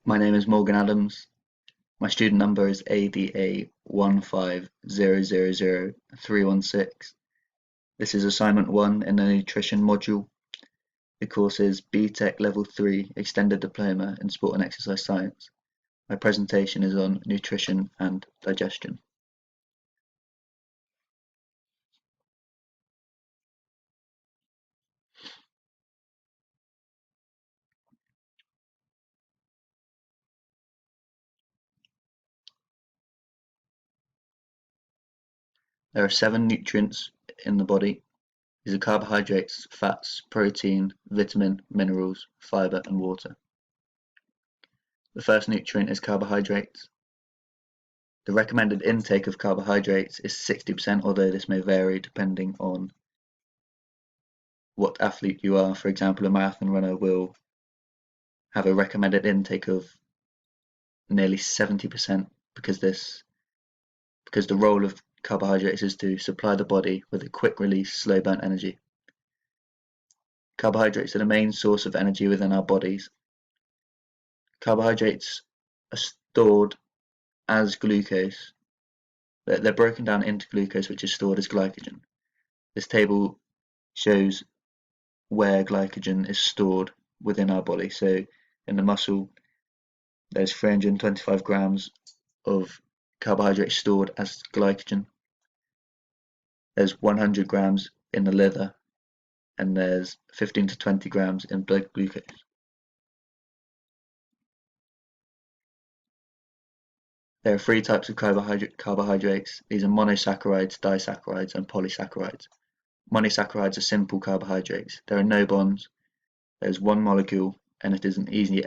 My name is Morgan Adams. My student number is ADA150000316. This is assignment 1 in the nutrition module. The course is BTEC Level 3 Extended Diploma in Sport and Exercise Science. My presentation is on nutrition and digestion. There are 7 nutrients in the body. These are carbohydrates, fats, protein, vitamin, minerals, fibre and water. The first nutrient is carbohydrates. The recommended intake of carbohydrates is 60%, although this may vary depending on what athlete you are. For example, a marathon runner will have a recommended intake of nearly 70% because the role of carbohydrates is to supply the body with a quick release, slow burn energy. Carbohydrates are the main source of energy within our bodies. Carbohydrates are stored as glucose. They're broken down into glucose, which is stored as glycogen. This table shows where glycogen is stored within our body. So in the muscle, there's 325 grams of carbohydrates stored as glycogen. There's 100 grams in the liver, and there's 15 to 20 grams in blood glucose. There are 3 types of carbohydrates. These are monosaccharides, disaccharides, and polysaccharides. Monosaccharides are simple carbohydrates. There are no bonds. There's one molecule, and it is an easy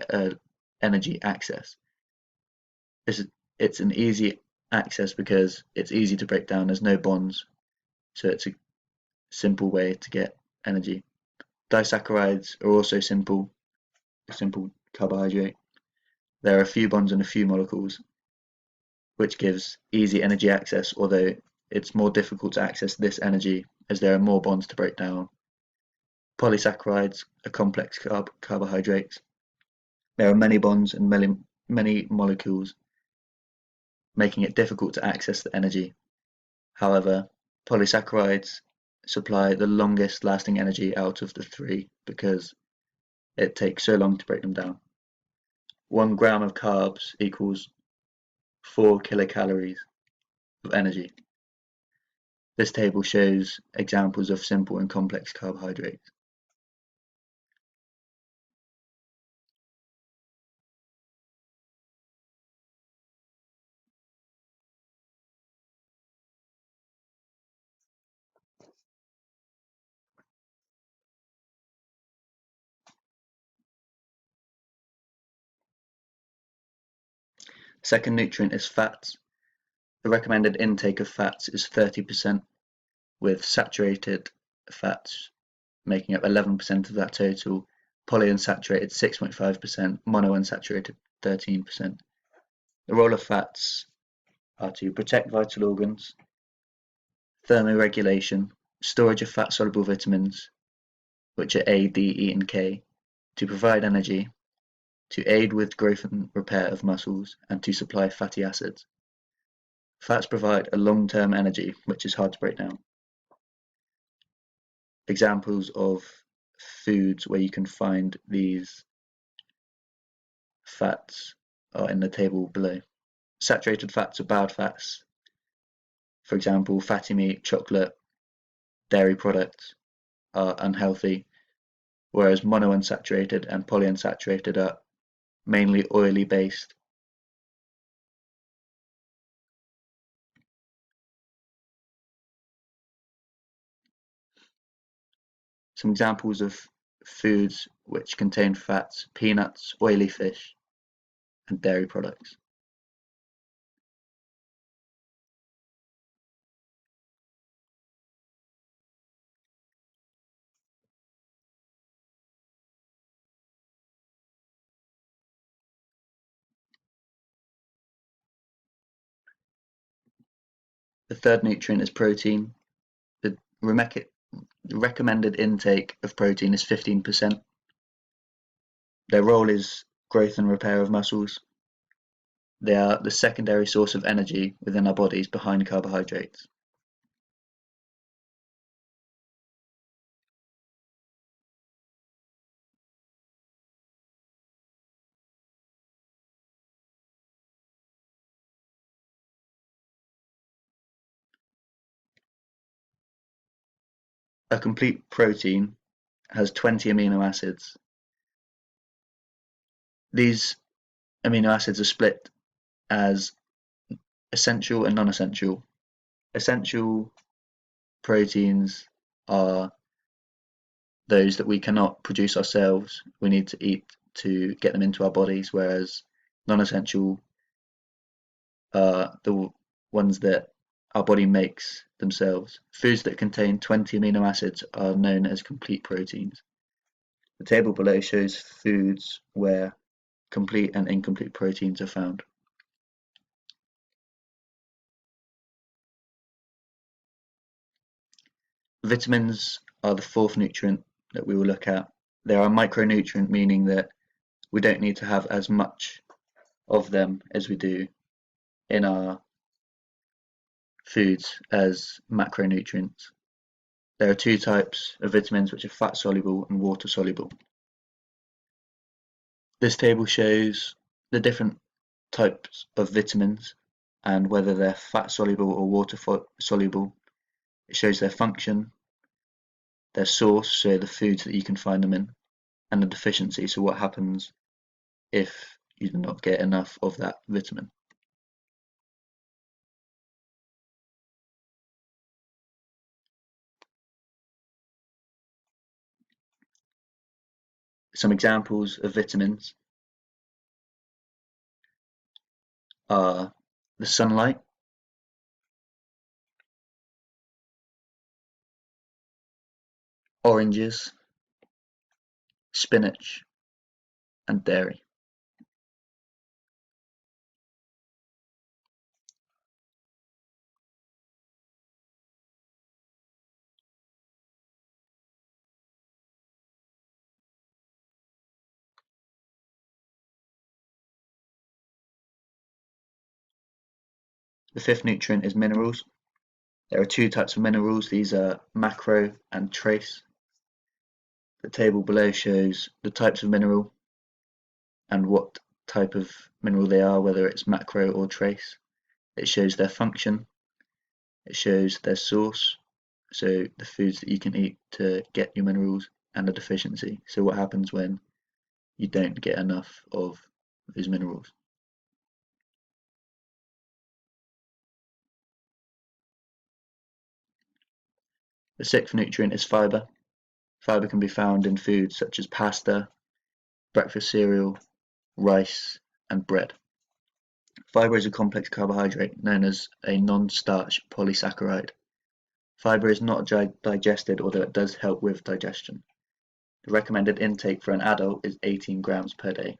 energy access. It's an easy access because it's easy to break down. There's no bonds, so it's a simple way to get energy. Disaccharides are also a simple carbohydrate. There are a few bonds and a few molecules, which gives easy energy access, although it's more difficult to access this energy as there are more bonds to break down. Polysaccharides are complex carbohydrates. There are many bonds and many molecules, making it difficult to access the energy. However, polysaccharides supply the longest lasting energy out of the 3 because it takes so long to break them down. 1 gram of carbs equals 4 kilocalories of energy. This table shows examples of simple and complex carbohydrates. Second nutrient is fats. The recommended intake of fats is 30%, with saturated fats making up 11% of that total, polyunsaturated 6.5%, monounsaturated 13%. The role of fats are to protect vital organs, thermoregulation, storage of fat-soluble vitamins, which are A, D, E, and K, to provide energy, to aid with growth and repair of muscles, and to supply fatty acids. Fats provide a long-term energy, which is hard to break down. Examples of foods where you can find these fats are in the table below. Saturated fats are bad fats. For example, fatty meat, chocolate, dairy products are unhealthy, whereas monounsaturated and polyunsaturated are mainly oily based. Some examples of foods which contain fats: peanuts, oily fish, and dairy products. The third nutrient is protein. The recommended intake of protein is 15%. Their role is growth and repair of muscles. They are the secondary source of energy within our bodies behind carbohydrates. A complete protein has 20 amino acids. These amino acids are split as essential and non-essential. Essential proteins are those that we cannot produce ourselves. We need to eat to get them into our bodies, whereas non-essential are the ones that our body makes themselves. Foods that contain 20 amino acids are known as complete proteins. The table below shows foods where complete and incomplete proteins are found. Vitamins are the fourth nutrient that we will look at. They are a micronutrient, meaning that we don't need to have as much of them as we do in our foods as macronutrients. There are two types of vitamins, which are fat soluble and water soluble. This table shows the different types of vitamins and whether they're fat soluble or water soluble. It shows their function, their source, so the foods that you can find them in, and the deficiency, so what happens if you do not get enough of that vitamin. Some examples of vitamins are the sunlight, oranges, spinach, and dairy. The fifth nutrient is minerals. There are two types of minerals. These are macro and trace. The table below shows the types of mineral and what type of mineral they are, whether it's macro or trace. It shows their function. It shows their source, so the foods that you can eat to get your minerals, and the deficiency, so what happens when you don't get enough of those minerals. The sixth nutrient is fibre. Fibre can be found in foods such as pasta, breakfast cereal, rice, and bread. Fibre is a complex carbohydrate known as a non-starch polysaccharide. Fibre is not digested, although it does help with digestion. The recommended intake for an adult is 18 grams per day.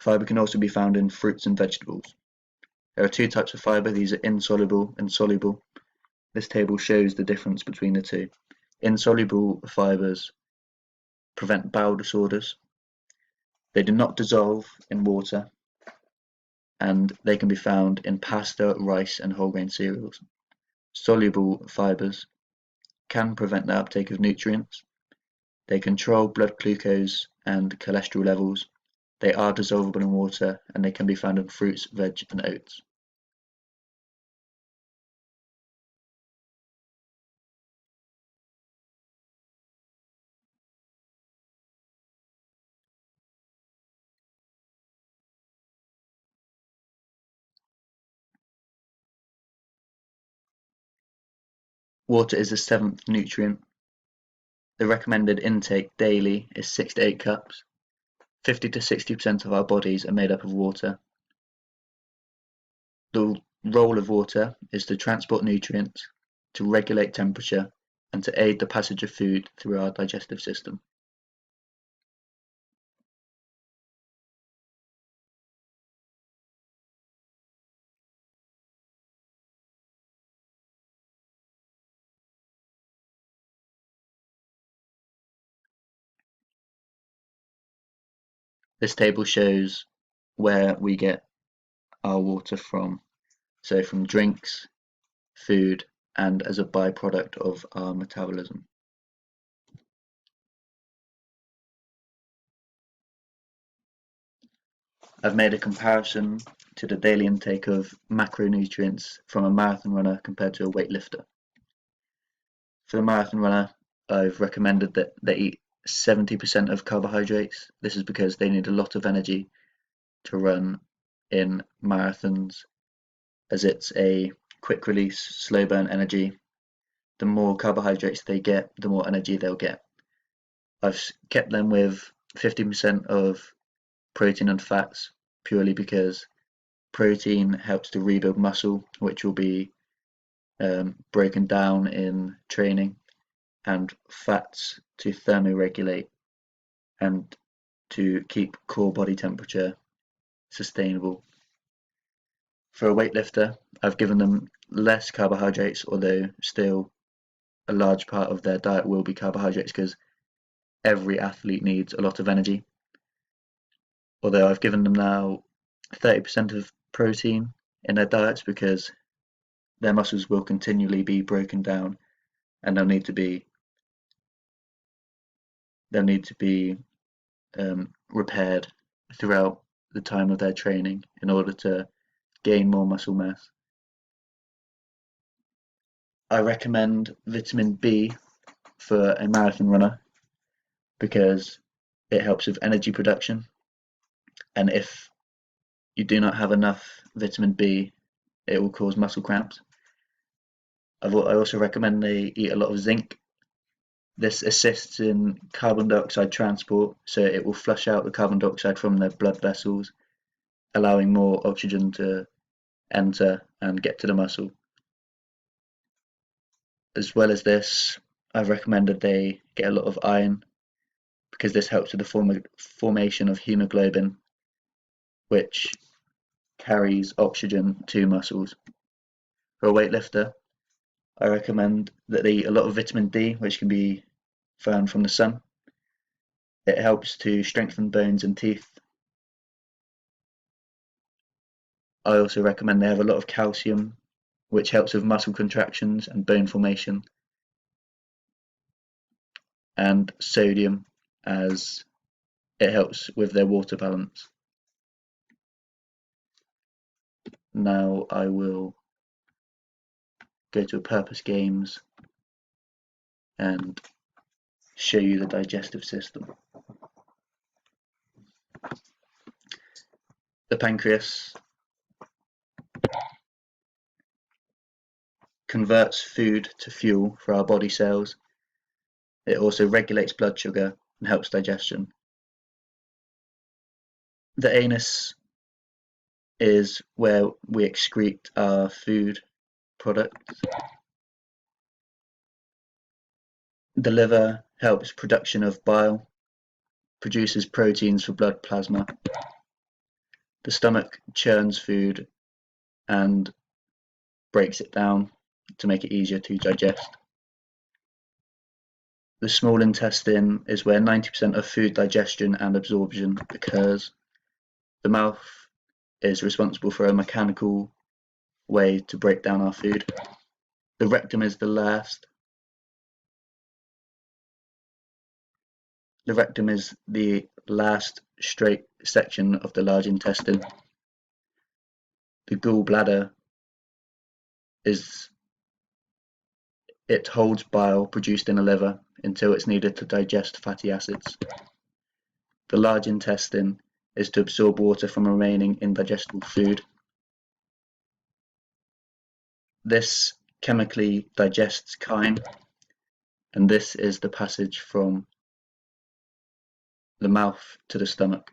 Fibre can also be found in fruits and vegetables. There are two types of fibre. These are insoluble and soluble. This table shows the difference between the two. Insoluble fibres prevent bowel disorders. They do not dissolve in water, and they can be found in pasta, rice, and whole grain cereals. Soluble fibres can prevent the uptake of nutrients. They control blood glucose and cholesterol levels. They are dissolvable in water, and they can be found in fruits, veg, and oats. Water is the seventh nutrient. The recommended intake daily is 6 to 8 cups. 50 to 60% of our bodies are made up of water. The role of water is to transport nutrients, to regulate temperature, and to aid the passage of food through our digestive system. This table shows where we get our water from, so from drinks, food, and as a byproduct of our metabolism. I've made a comparison to the daily intake of macronutrients from a marathon runner compared to a weightlifter. For the marathon runner, I've recommended that they eat 70% of carbohydrates. This is because they need a lot of energy to run in marathons, as it's a quick release, slow burn energy. The more carbohydrates they get, the more energy they'll get. I've kept them with 50% of protein and fats purely because protein helps to rebuild muscle, which will be broken down in training, and fats to thermoregulate and to keep core body temperature sustainable. For a weightlifter, I've given them less carbohydrates, although still a large part of their diet will be carbohydrates because every athlete needs a lot of energy. Although I've given them now 30% of protein in their diets because their muscles will continually be broken down and they'll need to be repaired throughout the time of their training in order to gain more muscle mass. I recommend vitamin B for a marathon runner because it helps with energy production, and if you do not have enough vitamin B, it will cause muscle cramps. I also recommend they eat a lot of zinc. This assists in carbon dioxide transport, so it will flush out the carbon dioxide from their blood vessels, allowing more oxygen to enter and get to the muscle. As well as this, I've recommended they get a lot of iron because this helps with the formation of hemoglobin, which carries oxygen to muscles. For a weightlifter, I recommend that they eat a lot of vitamin D, which can be found from the sun. It helps to strengthen bones and teeth. I also recommend they have a lot of calcium, which helps with muscle contractions and bone formation, and sodium, as it helps with their water balance. Now I will go to a purpose games and show you the digestive system. The pancreas converts food to fuel for our body cells. It also regulates blood sugar and helps digestion. The anus is where we excrete our food products. The liver helps production of bile, produces proteins for blood plasma. The stomach churns food and breaks it down to make it easier to digest. The small intestine is where 90% of food digestion and absorption occurs. The mouth is responsible for a mechanical way to break down our food. The rectum is the last. The rectum is the last straight section of the large intestine. The gallbladder holds bile produced in the liver until it's needed to digest fatty acids. The large intestine is to absorb water from remaining indigestible food. This chemically digests chyme, and this is the passage from the mouth to the stomach.